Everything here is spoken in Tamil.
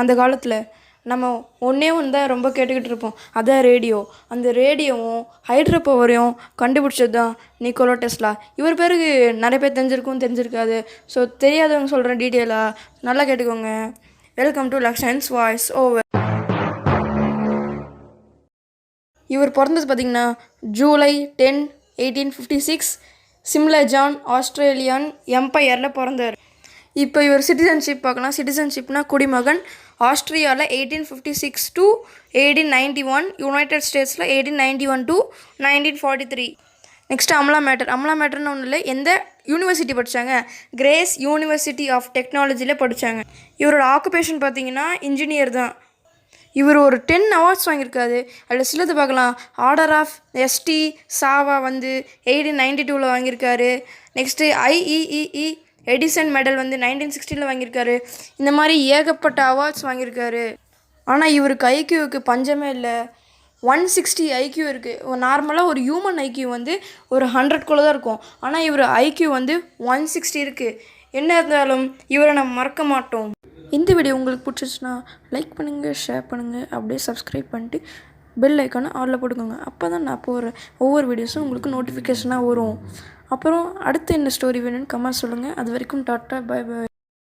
அந்த காலத்தில் நம்ம ஒன்றே ஒன்று தான் ரொம்ப கேட்டுக்கிட்டு இருப்போம், அதான் ரேடியோ. அந்த ரேடியோவும் ஹைட்ரோ பவரையும் கண்டுபிடிச்சது தான் நிக்கோலா டெஸ்லா. இவர் பேருக்கு நிறைய பேர் தெரிஞ்சிருக்காது. ஸோ தெரியாதவங்க சொல்கிறேன் டீட்டெயிலாக, நல்லா கேட்டுக்கோங்க. Welcome to Lakshan's voice over. இவர் பிறந்தது பார்த்திங்கன்னா ஜூலை 10, 1856 சிம்லஜான் ஆஸ்திரேலியன் எம்பையரில் பிறந்தார். இப்போ இவர் சிட்டிசன்ஷிப் பார்க்கலாம். சிட்டிசன்ஷிப்னா குடிமகன். ஆஸ்திரியாவில் 1856 to 1891, யுனைடெட் ஸ்டேட்ஸில் 1891 to 1943. நெக்ஸ்ட்டு அமலா மேட்டர்னு ஒன்றும் இல்லை, எந்த யூனிவர்சிட்டி படித்தாங்க? கிரேஸ் யூனிவர்சிட்டி ஆஃப் டெக்னாலஜியில் படித்தாங்க. இவரோட ஆக்குபேஷன் பார்த்திங்கன்னா இன்ஜினியர் தான். இவர் ஒரு 10 அவார்ட்ஸ் வாங்கியிருக்காரு. அதில் சிலது பார்க்கலாம். ஆர்டர் ஆஃப் எஸ்டி சாவா 1892 வாங்கியிருக்காரு. நெக்ஸ்ட்டு IEEE எடிசன் மெடல் 1960 வாங்கியிருக்காரு. இந்த மாதிரி ஏகப்பட்ட அவார்ட்ஸ் வாங்கியிருக்காரு. ஆனால் இவருக்கு ஐக்யூவுக்கு பஞ்சமே இல்லை. 160 ஐக்யூ இருக்குது. நார்மலாக ஒரு ஹியூமன் ஐக்யூ ஒரு 100 தான் இருக்கும். ஆனால் இவர் ஐக்யூ 160 இருக்குது. என்ன இருந்தாலும் இவரை நம்ம மறக்க மாட்டோம். இந்த வீடியோ உங்களுக்கு பிடிச்சிச்சுன்னா லைக் பண்ணுங்கள், ஷேர் பண்ணுங்கள், அப்படியே சப்ஸ்கிரைப் பண்ணிட்டு பெல் ஐக்கானை ஆலில் போட்டுக்கோங்க. அப்போ தான் நான் போகிற ஒவ்வொரு வீடியோஸும் உங்களுக்கு நோட்டிஃபிகேஷனாக வரும். அப்புறம் அடுத்து என்ன ஸ்டோரி வேணும்னு கமெண்ட் சொல்லுங்கள். அது வரைக்கும் டாட்டா, பை பை.